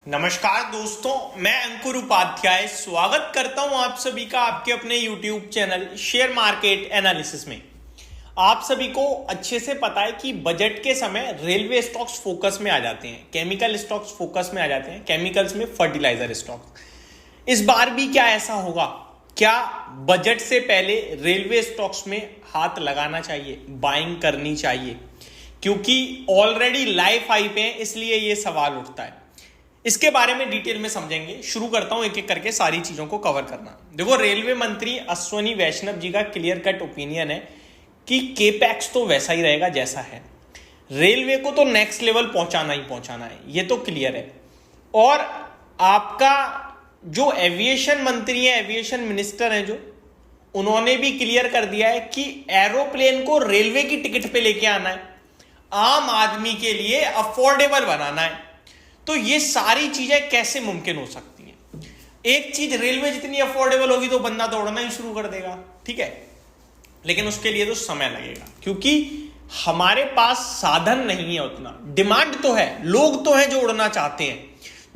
नमस्कार दोस्तों, मैं अंकुर उपाध्याय स्वागत करता हूं आप सभी का आपके अपने YouTube channel share market analysis में। आप सभी को अच्छे से पता है कि बजट के समय रेलवे स्टॉक्स फोकस में आ जाते हैं, केमिकल स्टॉक्स फोकस में आ जाते हैं, केमिकल्स में फर्टिलाइजर स्टॉक्स। इस बार भी क्या ऐसा होगा? क्या बजट से पहले रेलवे स्टॉक्स में हाथ लगाना चाहिए, बाइंग करनी चाहिए? क्योंकि ऑलरेडी लाइफ हाई पे है, इसलिए यह सवाल उठता है। इसके बारे में डिटेल में समझेंगे। शुरू करता हूं एक एक करके सारी चीजों को कवर करना। देखो, रेलवे मंत्री अश्वनी वैष्णव जी का क्लियर कट ओपिनियन है कि केपैक्स तो वैसा ही रहेगा जैसा है, रेलवे को तो नेक्स्ट लेवल पहुंचाना ही पहुंचाना है, ये तो क्लियर है। और आपका जो एविएशन मंत्री है, एविएशन मिनिस्टर है जो, उन्होंने भी क्लियर कर दिया है कि एरोप्लेन को रेलवे की टिकट पे लेके आना है, आम आदमी के लिए अफोर्डेबल बनाना है। तो ये सारी चीजें कैसे मुमकिन हो सकती हैं? एक चीज, रेलवे जितनी अफोर्डेबल होगी तो बंदा दौड़ना ही शुरू कर देगा, ठीक है, लेकिन उसके लिए तो समय लगेगा, क्योंकि हमारे पास साधन नहीं है उतना। डिमांड तो है, लोग तो हैं जो उड़ना चाहते हैं,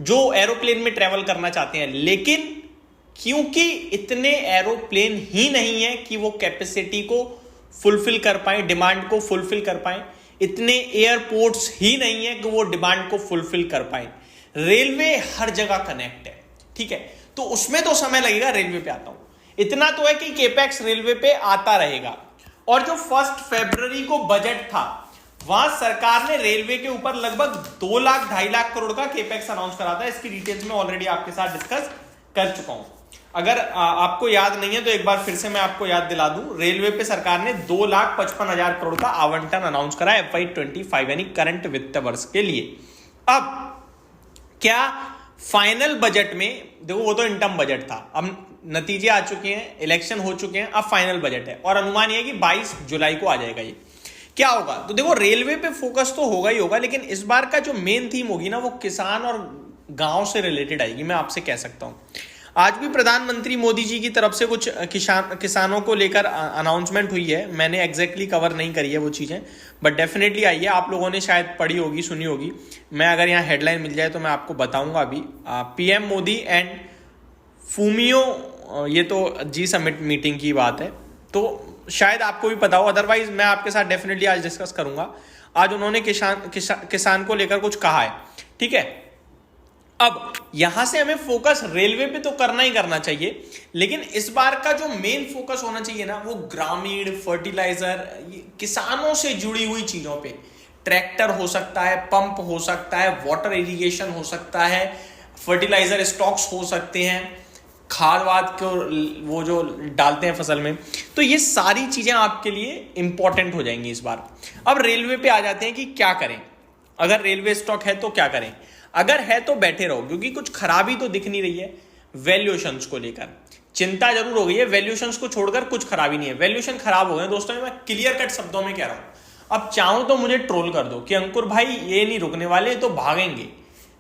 जो एरोप्लेन में ट्रेवल करना चाहते हैं, लेकिन क्योंकि इतने एरोप्लेन ही नहीं है कि वो कैपेसिटी को फुलफिल कर पाए, डिमांड को फुलफिल कर पाए, इतने एयरपोर्ट्स ही नहीं है कि वो डिमांड को फुलफिल कर पाए। रेलवे हर जगह कनेक्ट है, ठीक है, तो उसमें तो समय लगेगा। रेलवे पे आता हूं, इतना तो है कि केपेक्स रेलवे पे आता रहेगा। और जो 1 फरवरी को बजट था, वहां सरकार ने रेलवे के ऊपर लगभग 2 लाख 2.5 लाख करोड़ का केपेक्स अनाउंस करा था। इसकी डिटेल्स में ऑलरेडी आपके साथ डिस्कस कर चुका हूं। अगर आपको याद नहीं है तो एक बार फिर से मैं आपको याद दिला दूं। रेलवे पे सरकार ने 2,55,000 करोड़ का आवंटन अनाउंस करा FY25 यानी करंट वित्त वर्ष के लिए। अब क्या फाइनल बजट में, देखो वो तो इंटर्म बजट था, अब नतीजे आ चुके हैं, इलेक्शन हो चुके हैं, अब फाइनल बजट है और अनुमान यह है कि 22 जुलाई को आ जाएगा। ये क्या होगा? तो देखो, रेलवे पे फोकस तो होगा ही होगा, लेकिन इस बार का जो मेन थीम होगी ना, वो किसान और गांव से रिलेटेड आएगी। मैं आपसे कह सकता हूं, आज भी प्रधानमंत्री मोदी जी की तरफ से कुछ किसानों को लेकर अनाउंसमेंट हुई है। मैंने एग्जैक्टली कवर नहीं करी है वो चीज़ें, बट डेफिनेटली आई है। आप लोगों ने शायद पढ़ी होगी, सुनी होगी। मैं अगर यहाँ हेडलाइन मिल जाए तो मैं आपको बताऊंगा अभी। PM मोदी एंड फूमियो, ये तो G7 मीटिंग की बात है, तो शायद आपको भी पता हो, अदरवाइज मैं आपके साथ डेफिनेटली आज डिस्कस करूंगा। आज उन्होंने किसान को लेकर कुछ कहा है, ठीक है। अब यहां से हमें फोकस रेलवे पे तो करना ही करना चाहिए, लेकिन इस बार का जो मेन फोकस होना चाहिए ना, वो ग्रामीण, फर्टिलाइजर, किसानों से जुड़ी हुई चीजों पे। ट्रैक्टर हो सकता है, पंप हो सकता है, वाटर इरिगेशन हो सकता है, फर्टिलाइजर स्टॉक्स हो सकते हैं, खाद वाद को वो जो डालते हैं फसल में, तो ये सारी चीजें आपके लिए इंपॉर्टेंट हो जाएंगी इस बार। अब रेलवे पे आ जाते हैं कि क्या करें। अगर रेलवे स्टॉक है तो क्या करें? अगर है तो बैठे रहो, क्योंकि कुछ खराबी तो दिख नहीं रही है। वैल्यूएशंस को लेकर चिंता जरूर हो गई है, वैल्यूएशंस को छोड़कर कुछ खराबी नहीं है। वैल्यूएशन खराब हो गए दोस्तों, मैं क्लियर कट शब्दों में कह रहा हूं। अब चाहूं तो मुझे ट्रोल कर दो कि अंकुर भाई ये नहीं रुकने वाले, तो भागेंगे।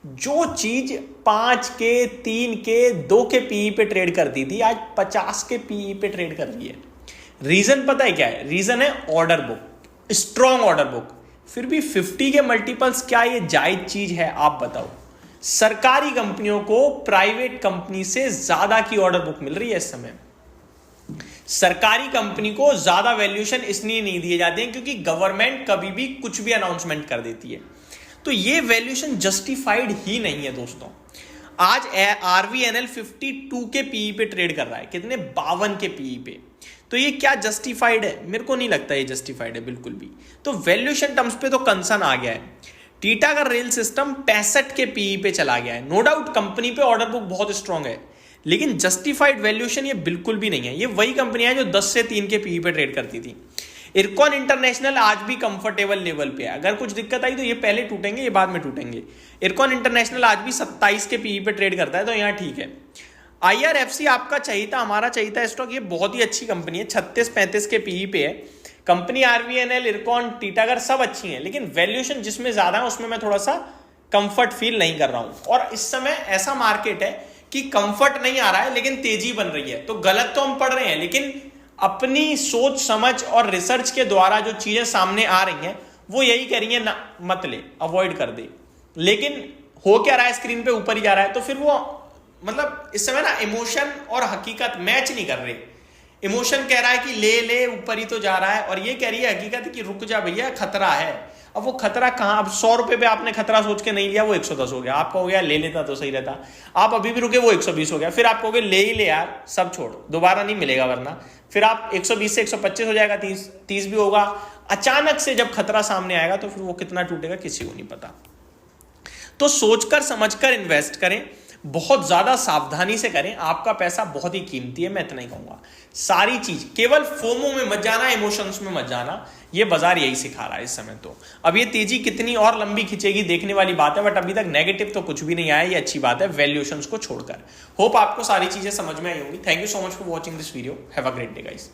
जो चीज 5 के, 3 के, 2 के पीई पे ट्रेड करती थी, आज 50 के पीई पे ट्रेड कर रही है। रीजन पता है क्या है? रीजन है order book, strong order book. फिर भी 50 के मल्टीपल्स, क्या ये जायज चीज है? आप बताओ। सरकारी कंपनियों को प्राइवेट कंपनी से ज्यादा की ऑर्डर बुक मिल रही है इस समय। सरकारी कंपनी को ज्यादा वैल्यूएशन इसलिए नहीं दिए जाते हैं क्योंकि गवर्नमेंट कभी भी कुछ भी अनाउंसमेंट कर देती है, तो ये वैल्यूएशन जस्टिफाइड ही नहीं है दोस्तों। आज RVNL 52 के पीई पे ट्रेड कर रहा है, कितने? 52 के पीई पे। तो ये क्या जस्टिफाइड है? मेरे को नहीं लगता ये जस्टिफाइड है बिल्कुल भी। तो वैल्यूएशन टर्म्स पे तो कंसर्न आ गया है। टीटागढ़ रेल सिस्टम 65 के पीई पे चला गया है। नो डाउट कंपनी पे ऑर्डर बुक बहुत स्ट्रांग है, लेकिन जस्टिफाइड वैल्यूएशन ये बिल्कुल भी नहीं है। ये वही कंपनियां जो 10 से 3 के पीई पे ट्रेड करती थी। इरकॉन इंटरनेशनल आज भी कंफर्टेबल लेवल पे है। अगर कुछ दिक्कत आई तो ये पहले टूटेंगे, ये बाद में टूटेंगे। इरकॉन इंटरनेशनल आज भी 27 के पीई पे ट्रेड करता है, तो यहाँ ठीक है। IRFC आपका चाहिए था, हमारा चाहिए था स्टॉक, ये बहुत ही अच्छी कंपनी है, 36-35 के पीई पे है कंपनी। RVNL, इरकॉन, टीटागढ़ सब अच्छी हैं, लेकिन वैल्यूएशन जिसमें ज्यादा है उसमें मैं थोड़ा सा कंफर्ट फील नहीं कर रहा हूं। और इस समय ऐसा मार्केट है कि कंफर्ट नहीं आ रहा है, लेकिन तेजी बन रही है। तो गलत तो हम पढ़ रहे हैं, लेकिन अपनी सोच समझ और रिसर्च के द्वारा जो चीजें सामने आ रही हैं वो यही कह रही है ना, मत ले, अवॉइड कर दे। लेकिन हो क्या रहा है स्क्रीन पे, ऊपर ही जा रहा है, तो फिर वो मतलब इस समय ना इमोशन और हकीकत मैच नहीं कर रहे। इमोशन कह रहा है कि ले ले, ऊपर ही तो जा रहा है, और ये कह रही है हकीकत कि रुक जा भैया, खतरा है। अब वो खतरा कहां, अब 100 रुपए पे आपने खतरा सोच के नहीं लिया, वो 110 हो गया। आप कहोगे ले लेता तो सही रहता, आप अभी भी रुके, वो 120 हो गया। फिर आप कहोगे ले ही ले यार, सब छोड़, दोबारा नहीं मिलेगा वरना। फिर आप 120 से 125 हो जाएगा, 30 भी होगा। अचानक से जब खतरा सामने आएगा तो फिर वो कितना टूटेगा किसी को नहीं पता। तो सोचकर समझकर इन्वेस्ट करें, बहुत ज्यादा सावधानी से करें। आपका पैसा बहुत ही कीमती है, मैं इतना ही कहूंगा। सारी चीज, केवल फोमो में मत जाना, इमोशंस में मत जाना, ये बाजार यही सिखा रहा है इस समय। तो अब ये तेजी कितनी और लंबी खिंचेगी देखने वाली बात है, बट अभी तक नेगेटिव तो कुछ भी नहीं आया, ये अच्छी बात है वैल्यूएशंस को छोड़कर। होप आपको सारी चीजें समझ में आई होंगी। Thank you so much for watching this video. Have a great day guys.